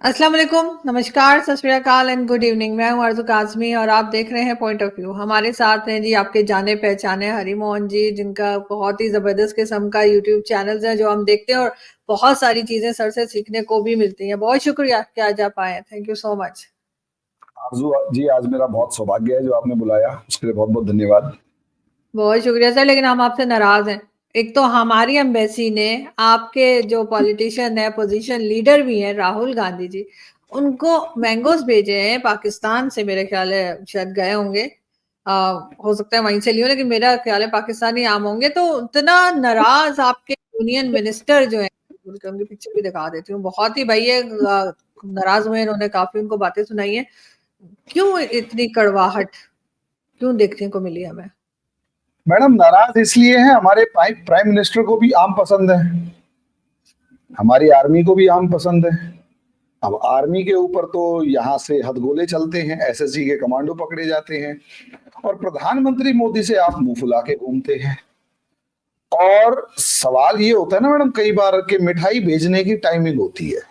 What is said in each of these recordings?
अस्सलाम वालेकुम, नमस्कार, सत श्री अकाल एंड गुड इवनिंग। मैं हूं आरज़ू काज़मी और आप देख रहे हैं पॉइंट ऑफ व्यू। हमारे साथ हैं जी आपके जाने पहचाने हरी मोहन जी, जिनका बहुत ही ज़बरदस्त किस्म का यूट्यूब चैनल्स है जो हम देखते हैं और बहुत सारी चीज़ें सर से सीखने को भी मिलती हैं। बहुत शुक्रिया कि आज आप आए हैं। Thank you so much. Arzoo ji, आज मेरा बहुत सौभाग्य है जो आपने बुलाया, उसके लिए बहुत-बहुत धन्यवाद। बहुत शुक्रिया सर, लेकिन हम आपसे नाराज़ हैं। एक तो हमारी एम्बेसी ने आपके जो पॉलिटिशियन है, पोजीशन लीडर भी हैं राहुल गांधी जी, उनको मैंगोज़ भेजे हैं पाकिस्तान से। मेरे ख्याल है शायद गए होंगे, हो सकता है वहीं से लिए हो, लेकिन मेरा ख्याल है पाकिस्तानी आम होंगे। तो इतना नाराज़ आपके यूनियन मिनिस्टर जो हैं, उनके पीछे भी दिखा देती हूँ, बहुत ही भई ये नाराज़ हुए, इन्होंने काफ़ी उनको बातें सुनाई हैं। क्यों इतनी कड़वाहट क्यों देखने को मिली हमें? मैडम, नाराज इसलिए हैं, हमारे प्राइम मिनिस्टर को भी आम पसंद है, हमारी आर्मी को भी आम पसंद है। अब आर्मी के ऊपर तो यहाँ से हथगोले चलते हैं, एसएसजी के कमांडो पकड़े जाते हैं और प्रधानमंत्री मोदी से आप मुंह फुला के घूमते हैं। और सवाल ये होता है ना मैडम, कई बार कि मिठाई भेजने की टाइमिंग होती है।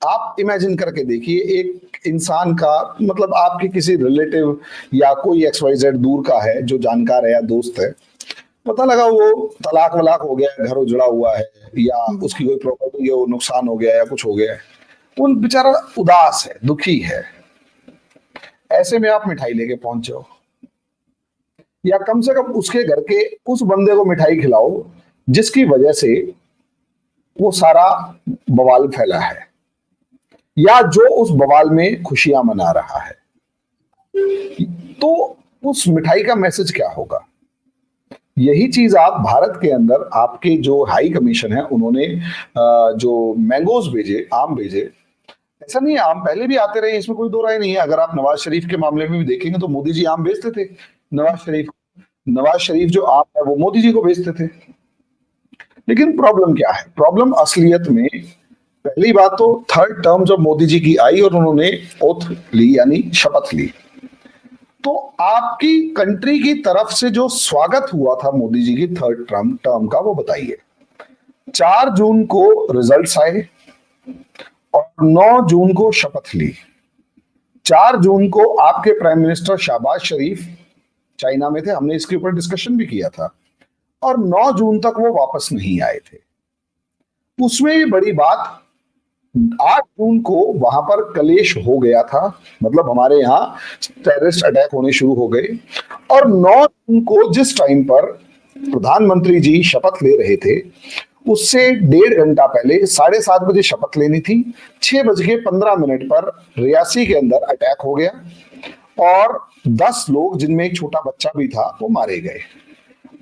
आप इमेजिन करके देखिए, एक इंसान का मतलब आपके किसी रिलेटिव या कोई XYZ दूर का है जो जानकार है या दोस्त है, पता लगा वो तलाक वलाक हो गया, घर उजड़ा हुआ है या उसकी कोई प्रॉपर्टी है वो नुकसान हो गया या कुछ हो गया है, वो बेचारा उदास है, दुखी है। ऐसे में आप मिठाई लेके पहुंच जाओ या कम से कम उसके घर के उस बंदे को मिठाई खिलाओ जिसकी वजह से वो सारा बवाल फैला है या जो उस बवाल में खुशियां मना रहा है। तो उस मिठाई का मैसेज क्या होगा? यही चीज आप भारत के अंदर आपके जो हाई कमीशन है उन्होंने जो मैंगोज भेजे, आम भेजे। ऐसा नहीं है, आम पहले भी आते रहे, इसमें कोई दो राय नहीं है। अगर आप नवाज शरीफ के मामले में भी देखेंगे तो मोदी जी आम भेजते थे। नवाज शरीफ जो आम है वो मोदी जी को भेजते थे। लेकिन प्रॉब्लम क्या है? प्रॉब्लम असलियत में, पहली बात तो थर्ड टर्म जब मोदी जी की आई और उन्होंने ओथ ली यानी शपथ ली, तो आपकी कंट्री की तरफ से जो स्वागत हुआ था मोदी जी की थर्ड टर्म का, वो बताइए। 4 जून को रिजल्ट्स आए और 9 जून को शपथ ली। 4 जून को आपके प्राइम मिनिस्टर शहबाज शरीफ चाइना में थे, हमने इसके ऊपर डिस्कशन भी किया था, और 9 जून तक वो वापस नहीं आए थे। उसमें भी बड़ी बात, 8 जून को वहां पर कलेश हो गया था, मतलब हमारे यहाँ टेररिस्ट अटैक होने शुरू हो गए। और 9 जून को जिस टाइम पर प्रधानमंत्री जी शपथ ले रहे थे, उससे 1.5 घंटा पहले 7:30 बजे शपथ लेनी थी, 6:15 पर रियासी के अंदर अटैक हो गया और 10 लोग जिनमें एक छोटा बच्चा भी था वो मारे गए।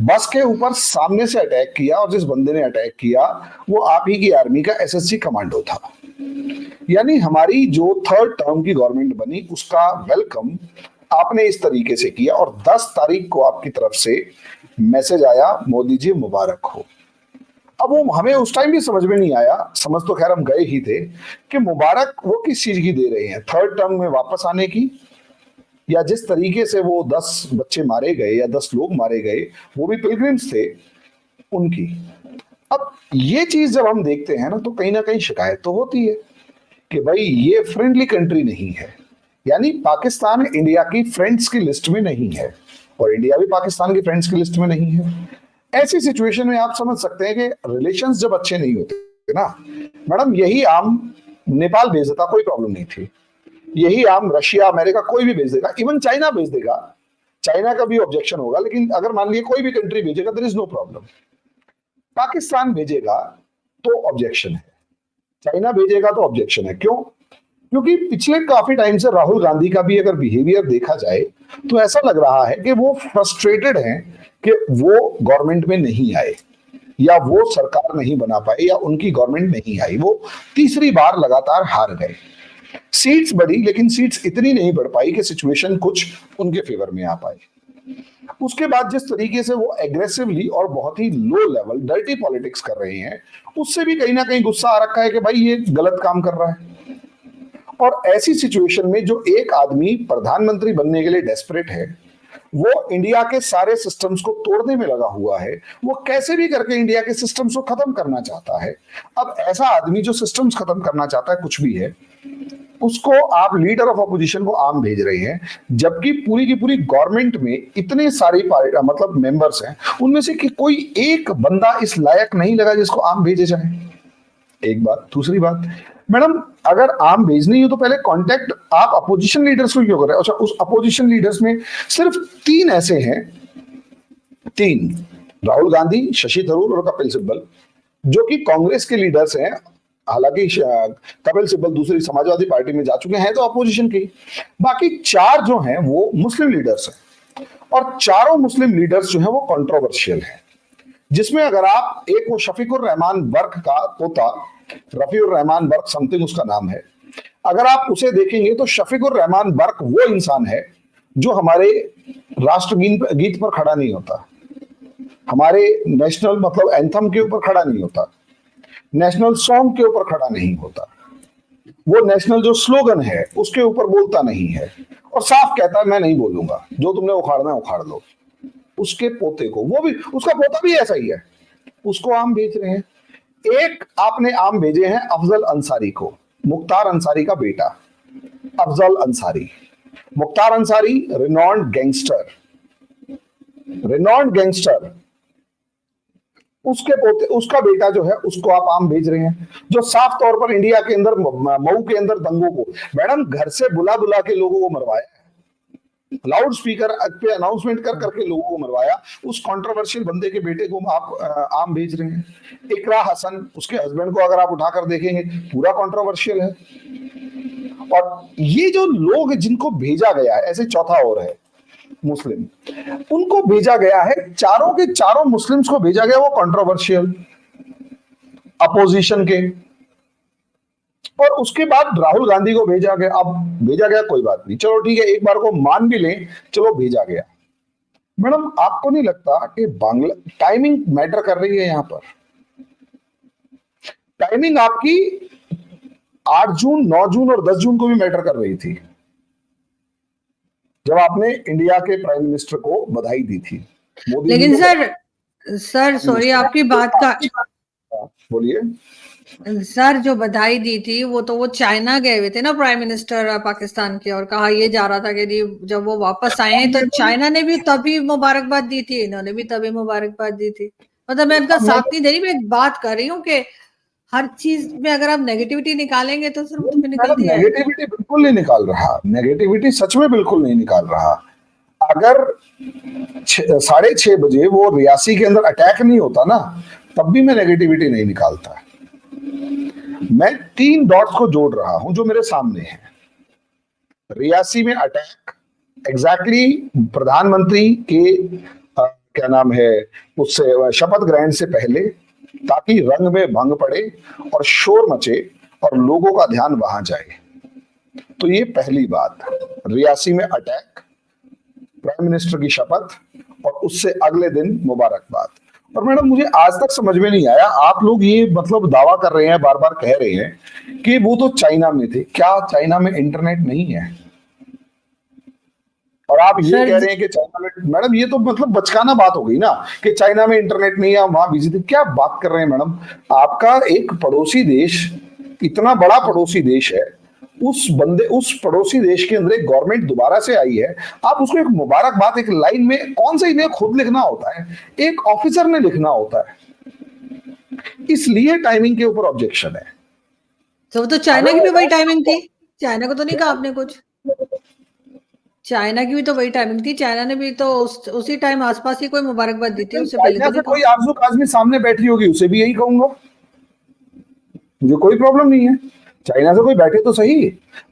बस के ऊपर सामने से अटैक किया और जिस बंदे ने अटैक किया वो आप ही की आर्मी का एसएसजी कमांडो था। यानी हमारी जो थर्ड टर्म की गवर्नमेंट बनी उसका वेलकम आपने इस तरीके से किया और 10 तारीख को आपकी तरफ से मैसेज आया, मोदी जी मुबारक हो। अब वो हमें उस टाइम भी समझ में नहीं आया, समझ तो खैर हम गए ही थे, कि मुबारक वो किस चीज की दे रहे हैं, थर्ड टर्म में वापस आने की, या जिस तरीके से वो 10 बच्चे मारे गए या 10 लोग मारे गए, वो भी पिलग्रिम्स थे, उनकी। अब ये चीज जब हम देखते हैं ना तो कहीं ना कहीं शिकायत तो होती है कि भाई ये फ्रेंडली कंट्री नहीं है, यानी पाकिस्तान इंडिया की फ्रेंड्स की लिस्ट में नहीं है और इंडिया भी पाकिस्तान की फ्रेंड्स की लिस्ट में नहीं है। ऐसी सिचुएशन में आप समझ सकते हैं कि रिलेशंस जब अच्छे नहीं होते ना मैडम, यही आम नेपाल भेज देता, कोई प्रॉब्लम नहीं थी। यही आम रशिया, अमेरिका, कोई भी भेज देगा, इवन चाइना भेज देगा, चाइना का भी ऑब्जेक्शन होगा, लेकिन अगर मान लीजिए कोई भी कंट्री भेजेगा there is no problem. Pakistan भेजेगा तो ऑब्जेक्शन है, चाइना भेजेगा तो ऑब्जेक्शन है। क्यों? क्योंकि पिछले काफी टाइम से राहुल गांधी का भी अगर बिहेवियर देखा जाए तो ऐसा लग रहा है कि वो फ्रस्ट्रेटेड हैं कि वो गवर्नमेंट में नहीं आए या वो सरकार नहीं बना पाए या उनकी गवर्नमेंट नहीं आई। वो तीसरी बार लगातार हार गए। सीट्स बढ़ी लेकिन सीट्स इतनी नहीं बढ़ पाई कि सिचुएशन कुछ उनके फेवर में आ पाए। उसके बाद जिस तरीके से वो एग्रेसिवली और बहुत ही लो लेवल डर्टी पॉलिटिक्स कर रहे हैं, उससे भी कहीं ना कहीं गुस्सा आ रखा है कि भाई ये गलत काम कर रहा है। और ऐसी सिचुएशन में जो एक आदमी प्रधानमंत्री बनने के लिए डेस्परेट है, वो इंडिया के सारे सिस्टम्स को तोड़ने में लगा हुआ है। वो कैसे भी करके इंडिया के सिस्टम्स को खत्म करना चाहता है। अब ऐसा आदमी जो सिस्टम्स खत्म करना चाहता है, कुछ भी है, उसको आप लीडर ऑफ अपोजिशन को आम भेज रहे हैं, जबकि पूरी की पूरी गवर्नमेंट में इतने सारी मतलब मेंबर्स हैं, उनमें से कि कोई एक बंदा इस लायक नहीं लगा जिसको आम भेजे जाए। एक बात। दूसरी बात, मैडम अगर आम भेजनी हो तो पहले कांटेक्ट आप अपोजिशन लीडर्स को क्यों कर रहे हैं? अच्छा, उस अपोजिशन लीडर्स में सिर्फ 3 ऐसे हैं, 3, राहुल गांधी, शशि थरूर और कपिल सिब्बल, जो कि कांग्रेस के लीडर्स हैं। हालांकि कपिल सिब्बल दूसरी समाजवादी पार्टी में जा चुके हैं, तो अपोजिशन की। बाकी 4 जो हैं वो मुस्लिम लीडर्स हैं, और चारों मुस्लिम लीडर्स जो हैं वो कंट्रोवर्शियल हैं। जिसमें अगर आप एक वो शफीकुर रहमान बर्क का पोता, रफीउर रहमान बर्क समथिंग उसका नाम है, अगर आप उसे देखेंगे तो शफीकुर रहमान बर्क वो इंसान है जो हमारे राष्ट्रगीत पर खड़ा नहीं होता, हमारे नेशनल मतलब एंथम के ऊपर खड़ा नहीं होता, नेशनल सॉन्ग के ऊपर खड़ा नहीं होता, वो नेशनल जो स्लोगन है उसके ऊपर बोलता नहीं है, और साफ कहता है मैं नहीं बोलूंगा, जो तुमने उखाड़ना है उखाड़ लो। उसके पोते को, वो भी, उसका पोता भी ऐसा ही है, उसको आम भेज रहे हैं। एक आपने आम भेजे हैं अफजल अंसारी को, मुख्तार अंसारी का बेटा अफजल अंसारी। मुख्तार अंसारी रिनॉन्ड गैंगस्टर, उसके पोते, उसका बेटा जो है उसको आप आम भेज रहे हैं, जो साफ तौर पर इंडिया के अंदर, मऊ के अंदर दंगों को मैडम घर से बुला बुला के लोगों को मरवाया, लाउड स्पीकर पे अनाउंसमेंट कर करके लोगों को मरवाया। उस कंट्रोवर्शियल बंदे के बेटे को आप आम भेज रहे हैं। इकरा हसन, उसके हस्बैंड को अगर आप उठाकर देखेंगे पूरा कंट्रोवर्शियल है। और ये जो लोग जिनको भेजा गया है, ऐसे चौथा और है मुस्लिम, उनको भेजा गया है, चारों के चारों मुस्लिम्स को भेजा गया वो कंट्रोवर्शियल अपोजिशन के, और उसके बाद राहुल गांधी को भेजा गया। अब भेजा गया कोई बात नहीं, चलो ठीक है, एक बार को मान भी लें, चलो भेजा गया। मैडम आपको नहीं लगता कि बांग्ला टाइमिंग मैटर कर रही है? यहां पर टाइमिंग आपकी 8 जून, 9 जून और 10 जून को भी मैटर कर रही थी, जब आपने इंडिया के प्राइम मिनिस्टर को बधाई दी थी। मोदी लेकिन सर सॉरी आपकी बात का, बोलिए सर जो बधाई दी थी वो चाइना गए हुए थे ना प्राइम मिनिस्टर पाकिस्तान के, और कहा ये जा रहा था कि जब वो वापस आए हैं तो चाइना ने भी तभी मुबारकबाद दी थी, इन्होंने भी तभी मुबारकबाद दी थी। मतलब मैं इनका साथ नहीं दे रही, मैं एक बात कर रही हूँ कि हर चीज में अगर आप नेगेटिविटी निकालेंगे तो सिर्फ तो निकलती है। नेगेटिविटी बिल्कुल नहीं निकाल रहा, नेगेटिविटी सच में बिल्कुल नहीं निकाल रहा। अगर 6:30 बजे वो रियासी के अंदर अटैक नहीं होता ना, तब भी मैं नेगेटिविटी नहीं निकालता। मैं 3 डॉट्स को जोड़ रहा हूं जो मेरे सामने है। रियासी में अटैक एग्जैक्टली प्रधानमंत्री के क्या नाम है, उससे शपथ ग्रहण से पहले, ताकि रंग में भंग पड़े और शोर मचे और लोगों का ध्यान वहां जाए। तो ये पहली बात, रियासी में अटैक, प्राइम मिनिस्टर की शपथ और उससे अगले दिन मुबारकबाद। और मैडम मुझे आज तक समझ में नहीं आया, आप लोग ये मतलब दावा कर रहे हैं, बार बार कह रहे हैं कि वो तो चाइना में थे, क्या चाइना में इंटरनेट नहीं है? और आप ये कह रहे हैं कि चाइना में, मैडम ये तो मतलब बचकाना बात हो गई ना, कि चाइना में इंटरनेट नहीं है, वहां बिजी थे। क्या बात कर रहे हैं मैडम? आपका एक पड़ोसी देश, इतना बड़ा पड़ोसी देश है, उस पड़ोसी देश के अंदर एक गवर्नमेंट दोबारा से आई है, आप उसको एक मुबारकबाद एक लाइन में, कौन सा इन्हें खुद लिखना होता है, एक ऑफिसर ने लिखना होता है। इसलिए टाइमिंग के ऊपर ऑब्जेक्शन है। तो चाइना की भी वही टाइमिंग थी, चाइना को तो नहीं कहा आपने कुछ, चाइना की भी तो वही टाइमिंग थी, चाइना ने भी तो उसी टाइम आसपास ही कोई मुबारकबाद दी थी, उससे पहले तो कोई आज़ुक आदमी सामने बैठी होगी, उसे भी यही कहूंगा, मुझे कोई प्रॉब्लम नहीं है। चाइना से कोई बैठे तो सही,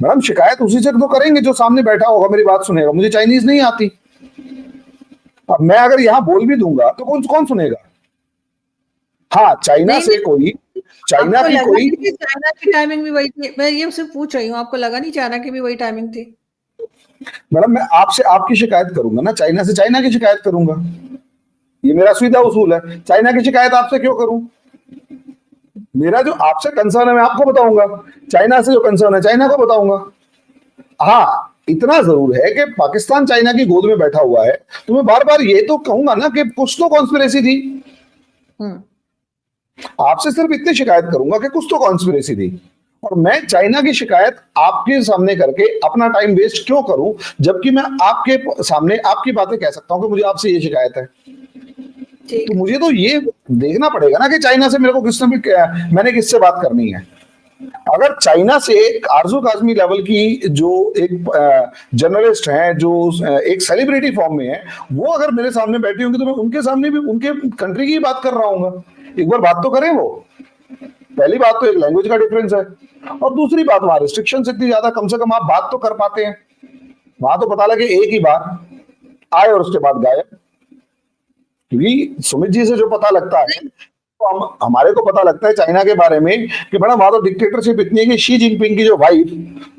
मैडम शिकायत उसी से तो करेंगे जो सामने बैठा होगा, मेरी बात सुनेगा। मुझे चाइनीज नहीं आती, अब मैं अगर यहाँ बोल भी दूंगा तो कौन सुनेगा? हाँ, चाइना से कोई, चाइना की कोई, चाइना की टाइमिंग भी वही थी, मैं ये सिर्फ पूछ रही हूँ, आपको लगा नहीं चाइना की भी वही टाइमिंग थी? मैडम मैं आपसे आपकी शिकायत करूंगा ना, चाइना से चाइना की शिकायत करूंगा, ये मेरा सीधा उसूल है। चाइना की शिकायत आपसे क्यों करूं? मेरा जो आपसे कंसर्न है मैं आपको बताऊंगा, चाइना से जो कंसर्न है चाइना को बताऊंगा। हाँ, इतना जरूर है कि पाकिस्तान चाइना की गोद में बैठा हुआ है, तो मैं बार बार ये तो कहूंगा ना कि कुछ तो कॉन्स्पिरेसी थी। आपसे सिर्फ इतनी शिकायत करूंगा कि कुछ तो कॉन्स्पिरेसी थी, और मैं चाइना की शिकायत आपके सामने करके अपना टाइम वेस्ट क्यों करूं, जबकि मैं आपके सामने आपकी बातें कह सकता हूं कि मुझे आपसे ये शिकायत है। तो मुझे तो ये देखना पड़ेगा ना कि चाइना से मेरे को मैंने किससे बात करनी है। अगर चाइना से एक आरजू काजमी लेवल की जो एक जर्नलिस्ट हैं, जो एक सेलिब्रिटी फॉर्म में है, वो अगर मेरे सामने बैठी होंगी तो मैं उनके सामने भी उनके कंट्री की बात कर रहा हूँ। एक बार बात तो करें वो। पहली बात तो एक लैंग्वेज का डिफरेंस है, और दूसरी बात वहां रिस्ट्रिक्शन इतनी ज्यादा, कम से कम आप बात तो कर पाते हैं। वहां तो पता लगे एक ही बार आए और उसके बाद गायब। क्योंकि सुमित जी से जो पता लगता है, तो हमारे को पता लगता है चाइना के बारे में कि बड़ा वहां तो डिक्टेटरशिप इतनी है कि शी जिनपिंग की जो वाइफ,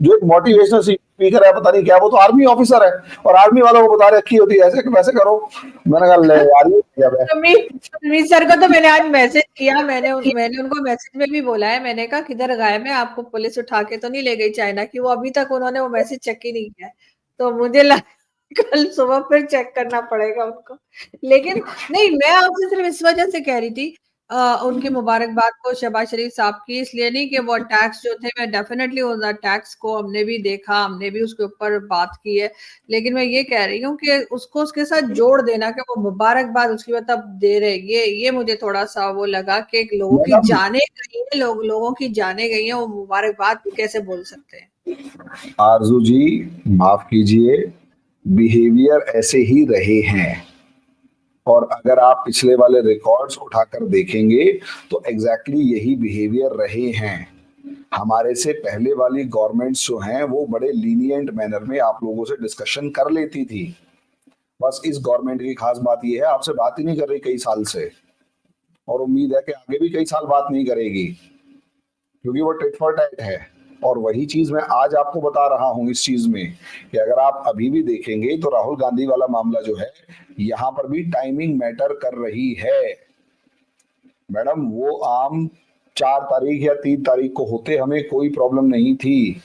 जो एक मोटिवेशनल स्पीकर है, पता नहीं क्या, वो तो आर्मी ऑफिसर है, और आर्मी वालों को बता रखी होती है ऐसे कि वैसे करो। मैंने कहा यार समीर सर को तो मैंने आज मैसेज किया, मैंने उनको मैसेज में भी बोला है, मैंने कहा किधर गायब है, आपको पुलिस उठा के तो नहीं ले गई चाइना की? वो अभी तक उन्होंने वो मैसेज चेक ही नहीं किया, तो मुझे लगा कल सुबह फिर चेक करना पड़ेगा उनको। लेकिन नहीं, मैं आपसे सिर्फ इस वजह से कह रही थी उनकी मुबारकबाद को, शहबाज शरीफ साहब की, इसलिए नहीं कि वो अटैक्स जो थे, मैं डेफिनेटली उस अटैक्स को हमने भी देखा, हमने भी उसके ऊपर बात की है, लेकिन मैं ये कह रही हूँ कि उसको उसके साथ जोड़ देना कि वो मुबारकबाद उसकी मतलब दे रहे, ये मुझे थोड़ा सा वो लगा कि लोगों की जाने गई है, लोगों की जाने गई है, वो मुबारकबाद कैसे बोल सकते हैं? आरजू जी माफ कीजिए, बिहेवियर ऐसे ही रहे हैं, और अगर आप पिछले वाले रिकॉर्ड्स उठाकर देखेंगे तो एग्जैक्टली यही बिहेवियर रहे हैं। हमारे से पहले वाली गवर्नमेंट्स जो हैं वो बड़े लीनिएंट मैनर में आप लोगों से डिस्कशन कर लेती थी। बस इस गवर्नमेंट की खास बात ये है, आपसे बात ही नहीं कर रही कई साल से, और उम्मीद है कि आगे भी कई साल बात नहीं करेगी, क्योंकि वो टिट फॉर टैट है। और वही चीज मैं आज आपको बता रहा हूं इस चीज में कि अगर आप अभी भी देखेंगे तो राहुल गांधी वाला मामला जो है, यहां पर भी टाइमिंग मैटर कर रही है। मैडम वो आम 4 तारीख या 3 तारीख को होते हमें कोई प्रॉब्लम नहीं थी।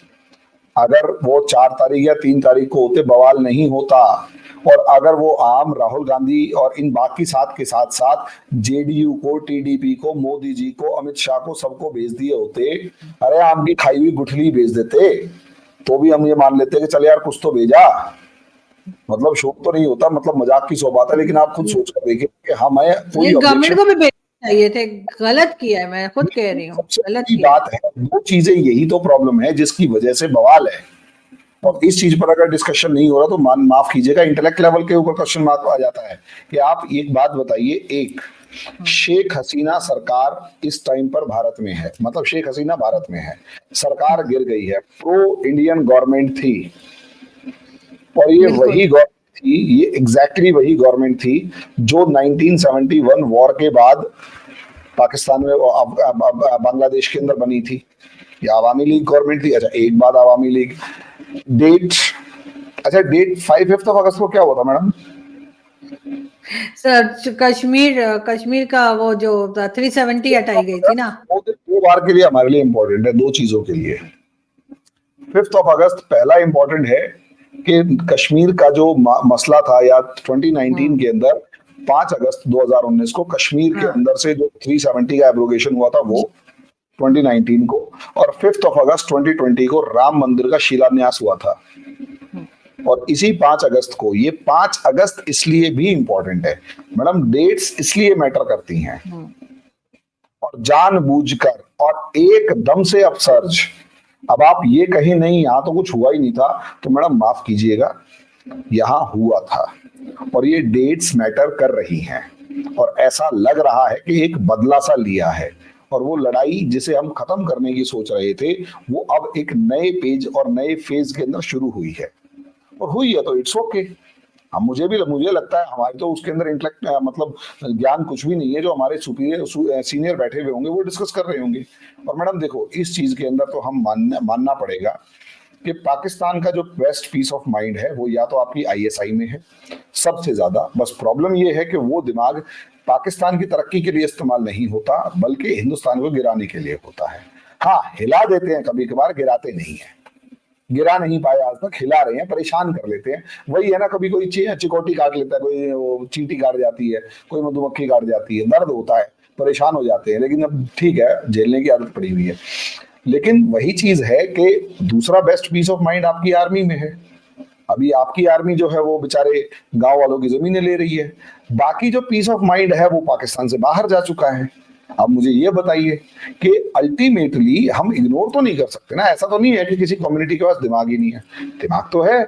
अगर वो 4 तारीख या 3 तारीख को होते बवाल नहीं होता, और अगर वो आम राहुल गांधी और इन बाकी साथ के साथ साथ जेडीयू को, टीडीपी को, मोदी जी को, अमित शाह को, सबको भेज दिए होते, अरे आम की खाई हुई गुठली भेज देते, तो भी हम ये मान लेते कि चल यार कुछ तो भेजा, मतलब शोक तो नहीं होता, मतलब मजाक की सौ बात है। लेकिन आप खुद सोच कर देखिए कि हमें कोई गवर्नमेंट को भी भेजना चाहिए थे, गलत किया है, मैं खुद कह रही हूँ, गलत किया बात है। वो चीजें, यही तो प्रॉब्लम है जिसकी वजह से बवाल है। और इस चीज पर अगर डिस्कशन नहीं हो रहा तो माफ कीजिएगा, इंटेलेक्ट लेवल के ऊपर क्वेश्चन मार्क आ जाता है कि आप एक बात बताइए, एक शेख हसीना सरकार इस टाइम पर भारत में है, मतलब शेख हसीना भारत में है, सरकार गिर गई है, प्रो इंडियन गवर्नमेंट थी, और ये वही गवर्नमेंट थी, ये एग्जैक्टली वही गवर्नमेंट थी जो 1971 वॉर के बाद पाकिस्तान में बांग्लादेश के अंदर बनी थी। या आवामी लीग गवर्नमेंट थी? अच्छा, एक बात आवामी लीग, डेट 5 अगस्त को क्या हुआ था मैडम? सर कश्मीर का वो जो 370 हटाई गई थी ना, दो बार के लिए हमारे लिए इंपॉर्टेंट है, दो चीजों के लिए। 5 अगस्त पहला इंपॉर्टेंट है कि कश्मीर का जो मसला था, या 2019 के अंदर 5 अगस्त 2019 को कश्मीर के अंदर से जो 370 का एब्रोगेशन हुआ था वो 2019 को, और 5 अगस्त 2020 को राम मंदिर का शिलान्यास हुआ था। और इसी 5 अगस्त को, ये 5 अगस्त इसलिए भी इंपॉर्टेंट है मैडम, डेट्स इसलिए मैटर करती हैं, और जानबूझकर और एकदम से अपसर्ज। अब आप ये कहीं नहीं यहां तो कुछ हुआ ही नहीं था, तो मैडम माफ कीजिएगा, यहां हुआ था, और ये डेट्स मैटर कर रही हैं, और ऐसा लग रहा है कि एक बदला सा लिया है, और वो लड़ाई जिसे हम खत्म करने की सोच रहे थे वो अब एक नए पेज और नए फेज के अंदर शुरू हुई है, और हुई है तो इट्स ओके। हम मुझे लगता है हमारे तो उसके अंदर इंटेलेक्ट मतलब ज्ञान कुछ भी नहीं है, जो हमारे सुपीरियर सीनियर बैठे हुए होंगे वो डिस्कस कर रहे होंगे। और मैडम देखो, इस चीज के अंदर तो हम मानना पड़ेगा कि पाकिस्तान का जो बेस्ट पीस ऑफ माइंड है वो या तो आपकी आईएसआई में है सबसे ज्यादा। बस प्रॉब्लम ये है कि वो दिमाग पाकिस्तान की तरक्की के लिए इस्तेमाल नहीं होता, बल्कि हिंदुस्तान को गिराने के लिए होता है। हाँ, हिला देते हैं कभी कभार, गिराते नहीं है। गिरा नहीं पाए आज तक, हिला रहे हैं, परेशान कर लेते हैं। वही है ना, कभी कोई चिकोटी काट लेता है, कोई वो चींटी काट जाती है, कोई मधुमक्खी काट जाती है, दर्द होता है, परेशान हो जाते हैं, लेकिन अब ठीक है, झेलने की आदत पड़ी हुई है। लेकिन वही चीज है कि दूसरा बेस्ट पीस ऑफ माइंड आपकी आर्मी में है। अभी आपकी आर्मी जो है वो बेचारे गांव वालों की जमीनें ले रही है, बाकी जो पीस ऑफ माइंड है वो पाकिस्तान से बाहर जा चुका है। अब मुझे ये बताइए कि अल्टीमेटली हम इग्नोर तो नहीं कर सकते ना, ऐसा तो नहीं है कि किसी कम्युनिटी के पास दिमाग ही नहीं है, दिमाग तो है,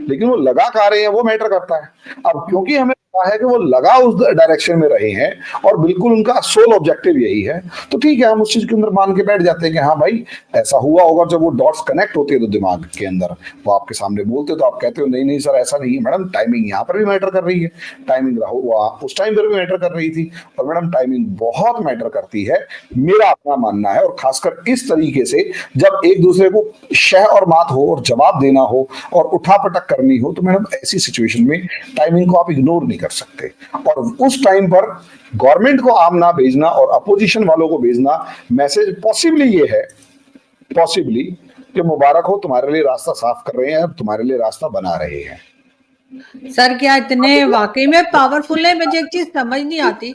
लेकिन वो लगा कहाँ रहे हैं वो मैटर करता है। अब क्योंकि हमें पता है कि वो लगा उस डायरेक्शन में रहे हैं और बिल्कुल उनका सोल ऑब्जेक्टिव यही है, तो ठीक है, हम उस चीज के अंदर मान के बैठ जाते हैं कि हाँ भाई ऐसा हुआ होगा। जब वो डॉट्स कनेक्ट होते हैं तो दिमाग के अंदर वो आपके सामने बोलते, तो आप कहते हो नहीं नहीं सर ऐसा नहीं है मैडम, टाइमिंग यहाँ पर भी मैटर कर रही है, टाइमिंग हुआ उस टाइम पर भी मैटर कर रही थी, और मैडम टाइमिंग बहुत मैटर करती है, मेरा अपना मानना है। और खासकर इस तरीके से जब एक दूसरे को शह और मात हो और जवाब देना हो और उठापटक करनी हो, तो मैडम ऐसी सिचुएशन में टाइमिंग को आप इग्नोर नहीं कर सकते। और उस टाइम पर गवर्नमेंट को आम ना भेजना और अपोजिशन वालों को भेजना मैसेज पॉसिबली ये है, पॉसिबली कि मुबारक हो, तुम्हारे लिए रास्ता साफ कर रहे हैं, तुम्हारे लिए रास्ता बना रहे हैं। सर क्या इतने वाकई में पावरफुल है? मुझे एक चीज समझ नहीं आती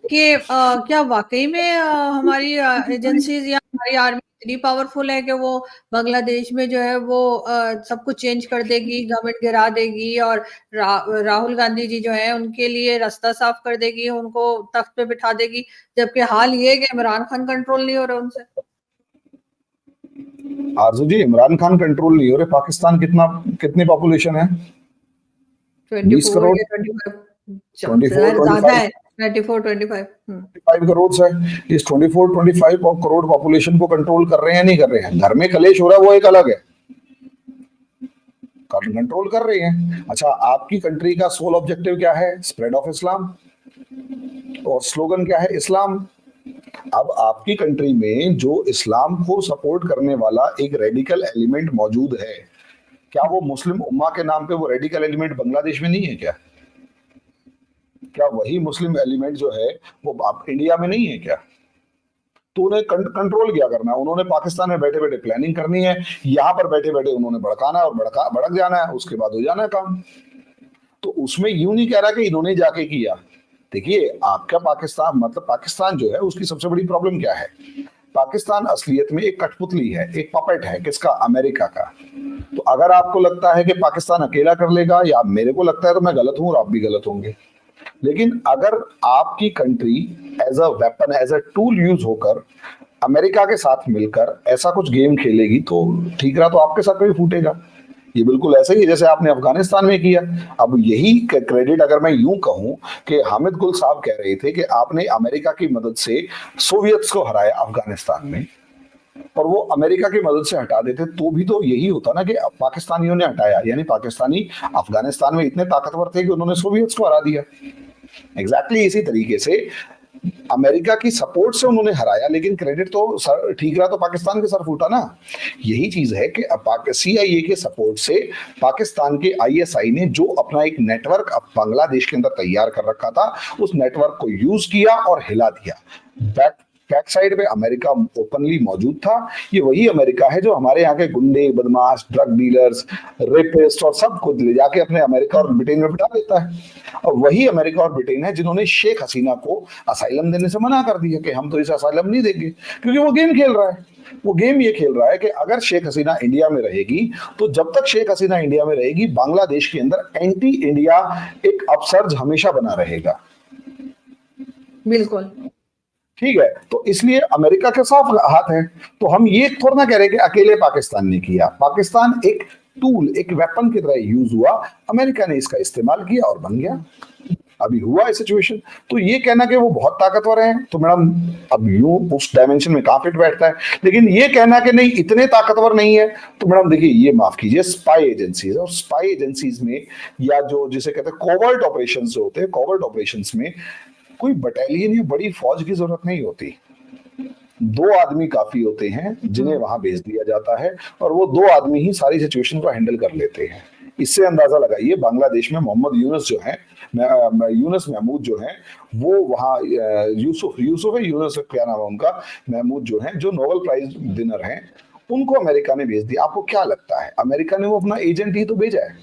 कि क्या वाकई में हमारी एजेंसीज या हमारी आर्मी इतनी पावरफुल है कि वो बांग्लादेश में जो है वो सब कुछ चेंज कर देगी, गवर्नमेंट गिरा देगी और राहुल गांधी जी जो है उनके लिए रास्ता साफ कर देगी, उनको तख्त पे बिठा देगी, जबकि हाल ये है कि इमरान खान कंट्रोल नहीं हो रहा उनसे। आरजू जी, इमरान खान कंट्रोल नहीं हो रहे। पाकिस्तान कितनी पॉपुलेशन है? 20 24 करोड़, या 25 24 ज्यादा 25 है, 24 25 25 करोड़ है। इस 24 25 करोड़ पॉपुलेशन को कंट्रोल कर रहे हैं नहीं कर रहे हैं? घर में कलेश हो रहा है वो एक अलग है, कंट्रोल कर रहे हैं। अच्छा, आपकी कंट्री का सोल ऑब्जेक्टिव क्या है? स्प्रेड ऑफ इस्लाम, और स्लोगन क्या है? इस्लाम। अब आपकी कंट्री में जो इस्लाम को सपोर्ट करने वाला एक रेडिकल एलिमेंट मौजूद है, क्या वो मुस्लिम उम्मा के नाम पे वो रेडिकल एलिमेंट बांग्लादेश में नहीं है? क्या वही मुस्लिम एलिमेंट जो है वो आप इंडिया में नहीं है क्या? तो उन्हें कंट्रोल क्या करना है? उन्होंने पाकिस्तान में बैठे बैठे प्लानिंग करनी है, यहाँ पर बैठे बैठे उन्होंने भड़काना है और भड़क जाना है, उसके बाद हो जाना है काम। तो उसमें यूं नहीं कह रहा कि इन्होंने जाके किया। देखिए, आपका पाकिस्तान मतलब पाकिस्तान जो है उसकी सबसे बड़ी प्रॉब्लम क्या है? पाकिस्तान असलियत में एक कठपुतली है, एक पपेट है। किसका? अमेरिका का। तो अगर आपको लगता है कि पाकिस्तान अकेला कर लेगा, या मेरे को लगता है तो मैं गलत हूं और आप भी गलत होंगे, लेकिन अगर आपकी country as a weapon, as a tool use होकर अमेरिका के साथ मिलकर ऐसा कुछ गेम खेलेगी, तो ठीक रहा, तो आपके साथ भी फूटेगा। ये बिल्कुल ऐसा ही है जैसे आपने अफगानिस्तान में किया। अब यही क्रेडिट अगर मैं यूं कहूं कि हामिद गुल साहब कह रहे थे कि आपने अमेरिका की मदद से सोवियत्स को हराया अफगानिस्तान में, और वो अमेरिका की मदद से हटा देते, तो भी तो यही होता ना कि पाकिस्तानियों ने हटाया, यानी पाकिस्तानी अफगानिस्तान में इतने ताकतवर थे कि उन्होंने सोवियत्स को हरा दिया। एग्जैक्टली इसी तरीके से अमेरिका की सपोर्ट से उन्होंने हराया, लेकिन क्रेडिट तो सर ठीक रहा तो पाकिस्तान के सर फूटा ना। यही चीज है कि CIA के सपोर्ट से पाकिस्तान के ISI ने जो अपना एक नेटवर्क बांग्लादेश के अंदर तैयार कर रखा था, उस नेटवर्क को यूज किया और हिला दिया। बैक साइड पे अमेरिका ओपनली मौजूद था। ये वही अमेरिका है जो हमारे यहाँ के गुंडे, बदमाश, ड्रग डीलर्स, रेपिस्ट और सब खुद ले जाके अपने अमेरिका और ब्रिटेन में बिठा देता है। और वही अमेरिका और ब्रिटेन है जिन्होंने शेख हसीना को असाइलम देने से मना कर दिया कि हम तो इसे असाइलम नहीं देंगे, क्योंकि वो गेम खेल रहा है। वो गेम ये खेल रहा है कि अगर शेख हसीना इंडिया में रहेगी, तो जब तक शेख हसीना इंडिया में रहेगी, बांग्लादेश के अंदर एंटी इंडिया एक अपसर्ज हमेशा बना रहेगा। बिल्कुल ठीक है, तो इसलिए अमेरिका के साथ हाथ है। तो हम ये थोड़ा ना कह रहे कि अकेले पाकिस्तान ने किया। पाकिस्तान एक टूल, एक वेपन की तरह यूज हुआ, अमेरिका ने इसका इस्तेमाल किया और बन गया। अभी हुआ है सिचुएशन। तो ये कहना कि वो बहुत ताकतवर हैं, तो मैडम अब यूं उस डायमेंशन में कहां फिट बैठता है। लेकिन ये कहना कि नहीं इतने ताकतवर नहीं है, तो मैडम देखिए, ये माफ कीजिए, स्पाई एजेंसीज, और स्पाई एजेंसीज में या जो जिसे कहते हैं कोवर्ट ऑपरेशंस जो होते हैं, कोवर्ट ऑपरेशंस में कोई बटालियन या बड़ी फौज की जरूरत नहीं होती। 2 आदमी काफी होते हैं जिन्हें वहां भेज दिया जाता है, और वो 2 आदमी ही सारी सिचुएशन को हैंडल कर लेते हैं। इससे अंदाजा लगाइए, बांग्लादेश में मोहम्मद यूनुस जो है, यूनुस महमूद जो है, वो वहाँ यूसुफ क्या नाम है उनका, महमूद जो है, जो नोबेल प्राइज विनर हैं, उनको अमेरिका ने भेज दिया। आपको क्या लगता है, अमेरिका ने वो अपना एजेंट ही तो भेजा है,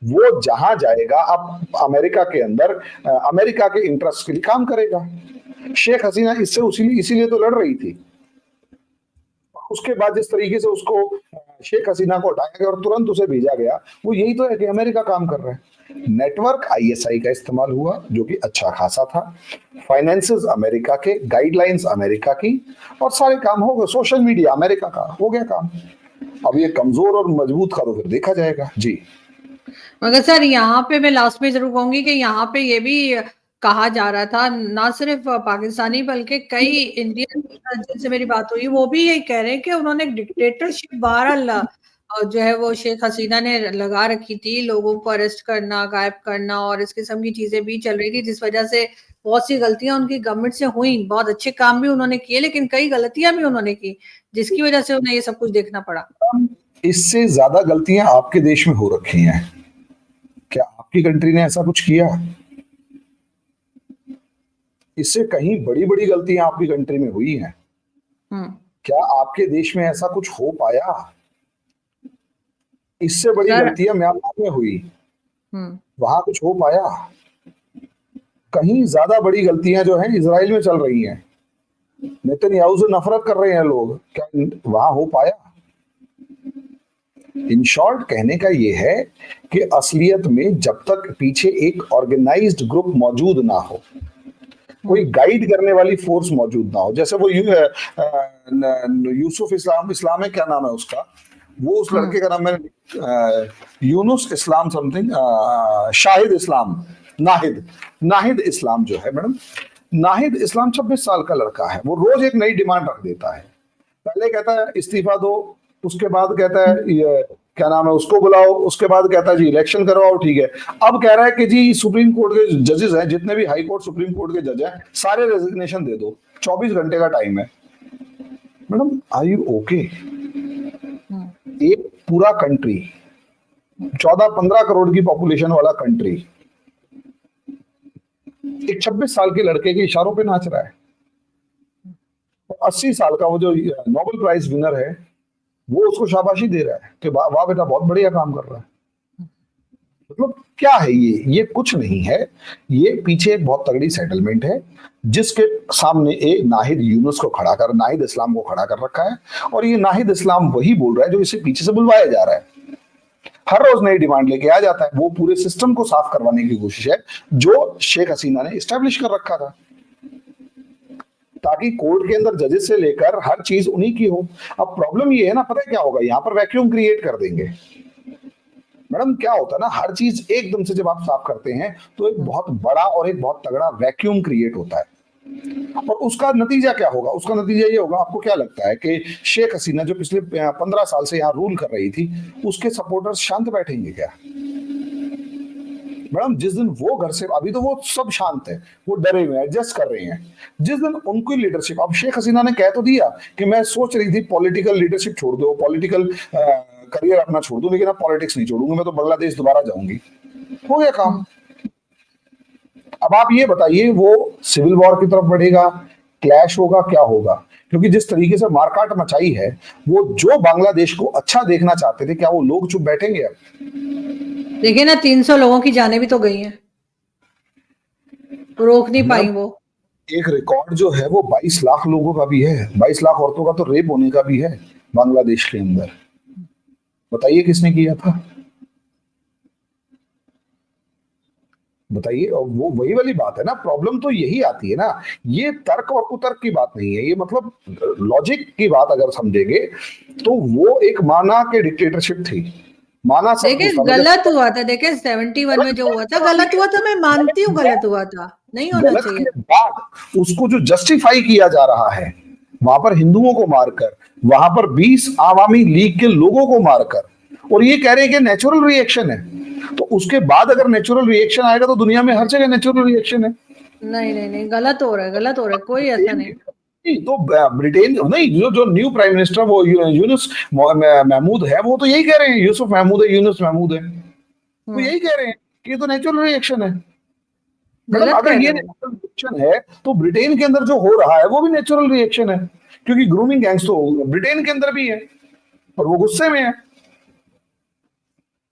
वो जहां जाएगा अब अमेरिका के अंदर अमेरिका के इंटरेस्ट के लिए काम करेगा। शेख हसीना इससे इसीलिए तो लड़ रही थी। उसके बाद जिस तरीके से उसको शेख हसीना को हटाया गया और तुरंत उसे भेजा गया, वो यही तो है कि अमेरिका काम कर रहा है। नेटवर्क आईएसआई का इस्तेमाल हुआ जो कि अच्छा खासा था, फाइनेंसेस अमेरिका के, गाइडलाइंस अमेरिका की, और सारे काम हो गए। सोशल मीडिया अमेरिका का, हो गया काम। अब ये कमजोर और मजबूत का तो फिर देखा जाएगा जी। मगर सर यहाँ पे मैं लास्ट में जरूर कहूंगी कि यहाँ पे ये भी कहा जा रहा था, ना सिर्फ पाकिस्तानी बल्कि कई इंडियन जिनसे मेरी बात हुई वो भी यही कह रहे हैं कि उन्होंने डिक्टेटरशिप बहरहाल जो है वो शेख हसीना ने लगा रखी थी, लोगों को अरेस्ट करना, गायब करना और इस किस्म की चीजें भी चल रही थी, जिस वजह से बहुत सी गलतियां उनकी गवर्नमेंट से हुई। बहुत अच्छे काम भी उन्होंने किए लेकिन कई गलतियां भी उन्होंने की, जिसकी वजह से उन्हें ये सब कुछ देखना पड़ा। इससे ज्यादा गलतियां आपके देश में हो रखी हैं, क्या आपकी कंट्री ने ऐसा कुछ किया? इससे कहीं बड़ी बड़ी गलतियां आपकी कंट्री में हुई हैं। क्या आपके देश में ऐसा कुछ हो पाया? इससे बड़ी गलतियां म्यांमार में हुई, वहां कुछ हो पाया? कहीं ज्यादा बड़ी गलतियां जो हैं इजराइल में चल रही हैं, नेतन्याहू से नफरत कर रहे हैं लोग, क्या वहां हो पाया? इन शॉर्ट कहने का ये है कि असलियत में जब तक पीछे एक ऑर्गेनाइज्ड ग्रुप मौजूद ना हो, कोई गाइड करने वाली फोर्स मौजूद ना हो, जैसे वो यूसुफ इस्लाम है, क्या नाम है उसका, वो उस लड़के का नाम है यूनुस इस्लाम समथिंग, शाहिद इस्लाम, नाहिद इस्लाम जो है मैडम, नाहिद इस्लाम 26 साल का लड़का है। वो रोज एक नई डिमांड रख देता है। पहले कहता है इस्तीफा दो, उसके बाद कहता है ये क्या नाम है उसको बुलाओ, उसके बाद कहता है जी इलेक्शन करवाओ, ठीक है। अब कह रहा है कि जी सुप्रीम कोर्ट के जजेस हैं, जितने भी हाई कोर्ट सुप्रीम कोर्ट के जज हैं, सारे रेजिग्नेशन दे दो, 24 घंटे का टाइम है। Madam are you okay? एक पूरा कंट्री, 14-15 करोड़ की पॉपुलेशन वाला कंट्री, एक 26 साल के लड़के के इशारों पे नाच रहा है। 80 साल का वो जो नोबेल प्राइज विनर है वो उसको शाबाशी दे रहा है कि वाह बेटा बहुत बढ़िया काम कर रहा है। मतलब क्या है ये कुछ नहीं है, ये पीछे एक बहुत तगड़ी सेटलमेंट है जिसके सामने एक नाहिद यूनुस को खड़ा कर, नाहिद इस्लाम को खड़ा कर रखा है। और ये नाहिद इस्लाम वही बोल रहा है जो इसे पीछे से बुलवाया जा रहा है। हर रोज नई डिमांड लेके आ जाता है। वो पूरे सिस्टम को साफ करवाने की कोशिश है जो शेख हसीना ने इस्टेब्लिश कर रखा था, ताकि कोर्ट के अंदर जजेस से लेकर हर चीज उन्हीं की हो। अब प्रॉब्लम ये है ना, पता है क्या होगा, यहाँ पर वैक्यूम क्रिएट कर देंगे। मैडम क्या होता है ना, हर चीज एकदम से जब आप साफ करते हैं तो एक बहुत बड़ा और एक बहुत तगड़ा वैक्यूम क्रिएट होता है। और उसका नतीजा क्या होगा? उसका नतीजा ये होगा, आपको क्या लगता है कि शेख हसीना जो पिछले 15 साल से यहाँ रूल कर रही थी, उसके सपोर्टर्स शांत बैठेंगे क्या? मैडम जिस दिन वो घर से, अभी तो वो सब शांत है, वो डरे हुए हैं, एडजस्ट कर रहे हैं। जिस दिन उनकी लीडरशिप, अब शेख हसीना ने कह तो दिया कि मैं सोच रही थी पॉलिटिकल लीडरशिप छोड़ दो, पॉलिटिकल करियर अपना छोड़ दूं, लेकिन अब पॉलिटिक्स नहीं छोड़ूंगी, मैं तो बांग्लादेश दोबारा जाऊंगी। हो गया काम। अब आप ये बताइए वो सिविल वॉर की तरफ बढ़ेगा, क्लैश होगा, क्या होगा? क्योंकि जिस तरीके से मारकाट मचाई है, वो जो बांग्लादेश को अच्छा देखना चाहते थे, क्या वो लोग चुप बैठेंगे? अब देखिए ना, 300 लोगों की जानें भी तो गई हैं, रोक नहीं पाई वो। एक रिकॉर्ड जो है वो 22 लाख लोगों का भी है, 22 लाख औरतों का तो रेप होने का भी है बांग्लादेश के अंदर। बताइए किसने किया था? बताइए। और वो वही वाली बात है ना, प्रॉब्लम तो यही आती है ना, ये तर्क और कुतर्क की बात नहीं है, ये मतलब लॉजिक की बात अगर समझेंगे तो वो एक माना के डिक्टेटरशिप थी, माना सब देखिए गलत हुआ था, देखिए 71 में जो हुआ था गलत हुआ था, मैं मानती हूँ गलत हुआ था, नहीं होना चाहिए। के बाद उसको जो जस्टिफाई किया जा रहा है, वहां पर हिंदुओं को मारकर, वहां पर 20 आवामी लीग के लोगों को मारकर, और ये कह रहे हैं कि नेचुरल रिएक्शन है। तो उसके बाद अगर नेचुरल रिएक्शन आएगा तो दुनिया में हर जगह नेचुरल रिएक्शन है। नहीं नहीं नहीं, गलत हो रहा है, गलत हो रहा है, कोई ऐसा नहीं। तो ब्रिटेन नहीं, जो न्यू प्राइम मिनिस्टर वो यूनुस महमूद है, वो तो यही कह रहे हैं, यूसुफ महमूद है, यूनुस महमूद है, वो यही कह रहे हैं कि ये तो नेचुरल रिएक्शन है। मतलब अगर ये नेचुरल रिएक्शन है तो ब्रिटेन के अंदर जो हो रहा है वो भी नेचुरल रिएक्शन है, क्योंकि ग्रूमिंग गैंग्स तो ब्रिटेन के अंदर भी है और वो गुस्से में है।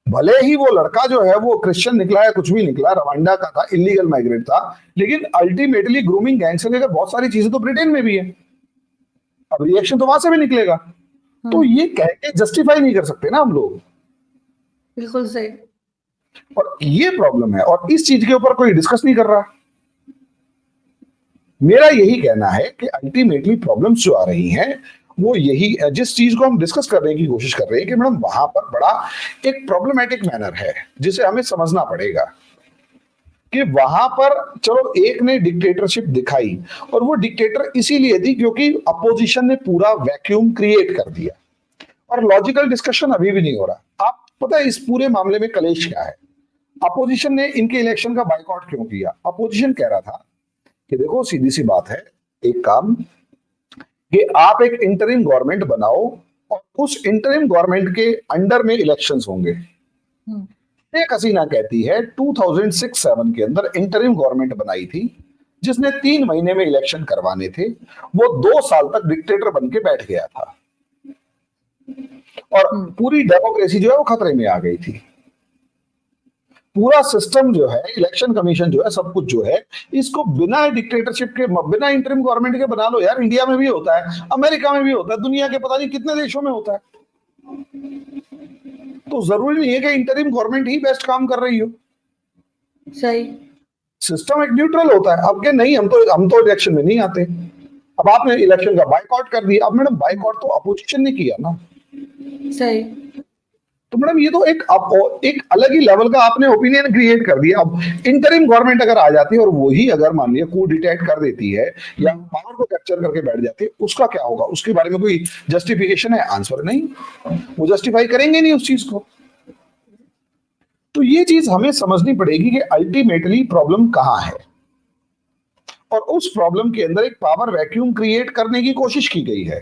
भले ही वो लड़का जो है वो क्रिश्चियन निकला है, कुछ भी निकला, रवांडा का था, इलीगल माइग्रेट था, लेकिन अल्टीमेटली ग्रूमिंग गैंग से लेकर बहुत सारी चीजें तो ब्रिटेन में भी है। अब रिएक्शन तो वहां से भी निकलेगा। तो ये कह के जस्टिफाई नहीं कर सकते ना हम लोग। बिल्कुल सही। और ये प्रॉब्लम है और इस चीज के ऊपर कोई डिस्कस नहीं कर रहा। मेरा यही कहना है कि अल्टीमेटली प्रॉब्लम्स जो आ रही हैं वो यही, जिस चीज को हम डिस्कस करने की कोशिश कर रहे हैं कि मैडम वहां पर बड़ा एक प्रॉब्लमेटिक मैनर है जिसे हमें समझना पड़ेगा कि वहां पर चलो एक ने डिक्टेटरशिप दिखाई और वो डिक्टेटर इसीलिए थी क्योंकि अपोजिशन ने पूरा वैक्यूम क्रिएट कर दिया और लॉजिकल डिस्कशन अभी भी नहीं हो रहा। आप पता है इस पूरे मामले में कलेश क्या है? अपोजिशन ने इनके इलेक्शन का बाइकआउट क्यों किया? अपोजिशन कह रहा था कि देखो सीधी सी बात है, एक काम कि आप एक इंटरिम गवर्नमेंट बनाओ और उस इंटरिम गवर्नमेंट के अंडर में इलेक्शंस होंगे। शेख हसीना कहती है 2006-7 के अंदर इंटरिम गवर्नमेंट बनाई थी जिसने 3 महीने में इलेक्शन करवाने थे। वो 2 साल तक डिक्टेटर बन के बैठ गया था और पूरी डेमोक्रेसी जो है वो खतरे में आ गई थी। पूरा सिस्टम जो है, इलेक्शन कमीशन जो है, सब कुछ जो है, इसको बिना डिक्टेटरशिप के, बिना इंटरिम गवर्नमेंट के बना लो यार। इंडिया में भी होता है, अमेरिका में भी होता है, दुनिया के पता नहीं कितने देशों में होता है। तो जरूरी नहीं है कि इंटरिम गवर्नमेंट ही बेस्ट काम कर रही हो। सही। सिस्टम एक न्यूट्रल होता है। अब के नहीं, हम तो इलेक्शन में नहीं आते। अब आपने इलेक्शन का बाइकआउट कर दिया। अब मैडम बाइकआउट तो अपोजिशन ने किया ना। सही। तो मैडम ये तो एक अलग ही लेवल का आपने ओपिनियन क्रिएट कर दिया। अब इंटरिम गवर्नमेंट अगर आ जाती है और वही अगर मान लिया कू डिटेक्ट कर देती है या पावर को कैप्चर करके बैठ जाती है, उसका क्या होगा? उसके बारे में कोई जस्टिफिकेशन है? आंसर नहीं। वो जस्टिफाई करेंगे नहीं उस चीज को। तो ये चीज हमें समझनी पड़ेगी कि अल्टीमेटली प्रॉब्लम कहां है और उस प्रॉब्लम के अंदर एक पावर वैक्यूम क्रिएट करने की कोशिश की गई है।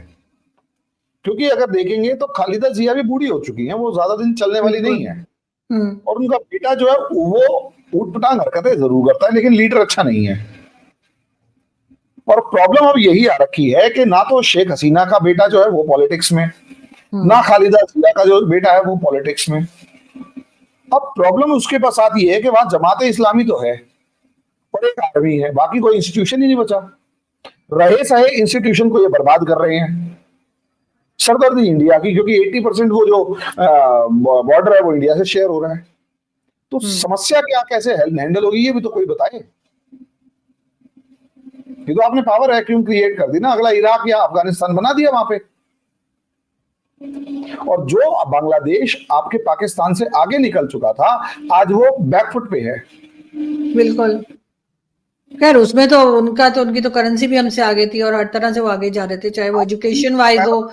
क्योंकि अगर देखेंगे तो खालिदा जिया भी बूढ़ी हो चुकी हैं, वो ज्यादा दिन चलने वाली नहीं है और उनका बेटा जो है वो ऊटपटांग हरकतें जरूर करता है लेकिन लीडर अच्छा नहीं है। और प्रॉब्लम अब यही आ रखी है कि ना तो शेख हसीना का बेटा जो है वो पॉलिटिक्स में, ना खालिदा जिया का जो बेटा है वो पॉलिटिक्स में। अब प्रॉब्लम उसके पास आती है कि वहां जमाते इस्लामी तो है और एक आर्मी है, बाकी कोई इंस्टीट्यूशन ही नहीं बचा। रहे सहे इंस्टीट्यूशन को ये बर्बाद कर रहे हैं। सरदर्दी इंडिया की, क्योंकि 80% वो जो बॉर्डर है वो इंडिया से शेयर हो रहा है। तो समस्या क्या कैसे हैंडल होगी ये भी तो कोई बताए। ये तो आपने पावर वैक्यूम क्रिएट कर दी ना। अगला इराक या अफगानिस्तान बना दिया वहां पे। और जो बांग्लादेश आपके पाकिस्तान से आगे निकल चुका था आज वो बैकफुट पे है। बिल्कुल। खैर उसमें तो उनकी तो करेंसी भी हमसे आगे थी और हर तरह से वो आगे जा रहे थे, चाहे वो एजुकेशन वाइज हो,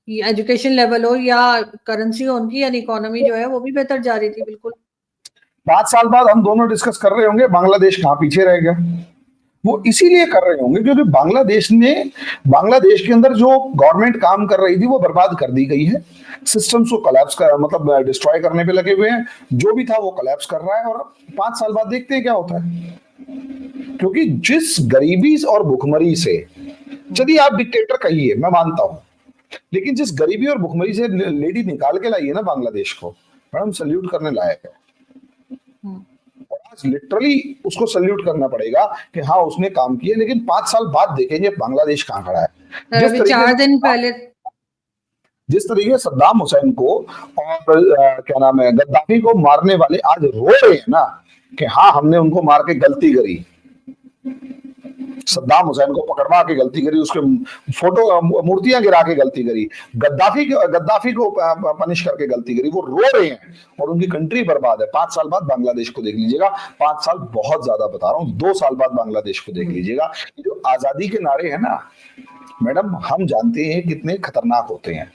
एजुकेशन लेवल हो या करेंसी हो उनकी, यानी इकोनॉमी जो है वो भी बेहतर जा रही थी। बिल्कुल। 5 साल बाद हम दोनों डिस्कस कर रहे होंगे बांग्लादेश कहां पीछे रह गया। वो इसीलिए कर रहे होंगे क्योंकि बांग्लादेश के अंदर जो गवर्नमेंट काम कर रही थी वो बर्बाद कर दी गई है। सिस्टम्स को कोलैप्स कर, मतलब डिस्ट्रॉय करने पे लगे हुए हैं। जो भी था वो कोलैप्स कर रहा है और 5 साल बाद देखते हैं क्या होता है। क्योंकि जिस गरीबी और भुखमरी से, यदि आप डिक्टेटर कहिए मैं मानता हूं, लेकिन जिस गरीबी और भुखमरी से लेडी निकाल के लाई है ना बांग्लादेश को, मैडम सल्यूट करने लायक है। और आज लिटरली उसको सल्यूट करना पड़ेगा कि हाँ उसने काम किया। लेकिन 5 साल बाद देखेंगे बांग्लादेश कहां खड़ा है। अभी 4 दिन पहले जिस तरीके सद्दाम हुसैन को और क्या नाम है गद्दाफी को मारने वाले आज रो रहे हैं ना कि हाँ हमने उनको मार के गलती करी, सद्दाम हुसैन को पकड़वा के गलती करी, उसके फोटो मूर्तियां गिरा के गलती करी, गद्दाफी को पनिश करके गलती करी, वो रो रहे हैं और उनकी कंट्री बर्बाद है। 5 साल बाद बांग्लादेश को देख लीजिएगा। 5 साल बहुत ज्यादा बता रहा हूँ, 2 साल बाद बांग्लादेश को देख लीजिएगा। जो आजादी के नारे हैं ना मैडम, हम जानते हैं कितने खतरनाक होते हैं।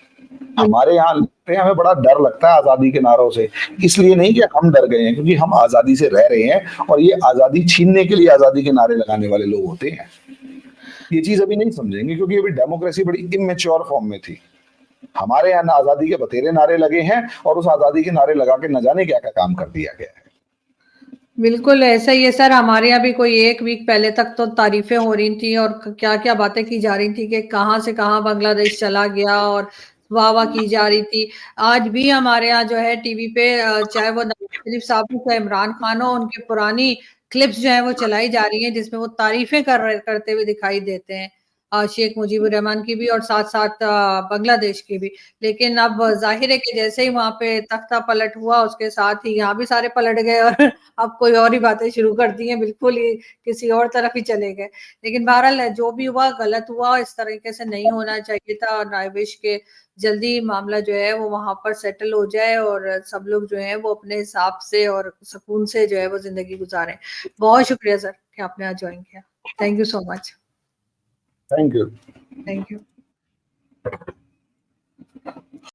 हमारे यहाँ हमें बड़ा डर लगता है आजादी के नारों से, इसलिए नहीं कि हम डर गए हैं, क्योंकि हम आजादी से रह रहे हैं और ये आजादी छीनने के लिए आजादी के नारे लगाने वाले लोग होते हैं। ये चीज अभी नहीं समझेंगे क्योंकि अभी डेमोक्रेसी बड़ी इमेच्योर फॉर्म में थी। हमारे यहाँ आजादी के बतेरे नारे लगे हैं और उस आजादी के नारे लगा के न जाने क्या क्या काम कर दिया गया है। बिल्कुल ऐसा ही है सर। हमारे यहाँ भी कोई एक वीक पहले तक तो तारीफें हो रही थी और क्या क्या बातें की जा रही थी कि कहाँ से कहाँ बांग्लादेश चला गया और वाह वाह की जा रही थी। आज भी हमारे यहाँ जो है टीवी पे चाहे वो नवाज शरीफ साहब हो चाहे इमरान खान हो, उनकी पुरानी क्लिप्स जो है वो चलाई जा रही हैं जिसमें वो तारीफें करते हुए दिखाई देते हैं, शेख मुजीबुर रहमान की भी और साथ साथ बांग्लादेश की भी। लेकिन अब जाहिर है कि जैसे ही वहां पे तख्ता पलट हुआ उसके साथ ही यहाँ भी सारे पलट गए और अब कोई और ही बातें शुरू कर दी हैं, बिल्कुल ही किसी और तरफ ही चले गए। लेकिन बहरहाल जो भी हुआ गलत हुआ, इस तरीके से नहीं होना चाहिए था और आई विश के जल्दी मामला जो है वो वहां पर सेटल हो जाए और सब लोग जो है वो अपने हिसाब से और सुकून से जो है वो जिंदगी गुजारें। बहुत शुक्रिया सर कि आपने आज ज्वाइन किया। Thank you so much. Thank you. Thank you.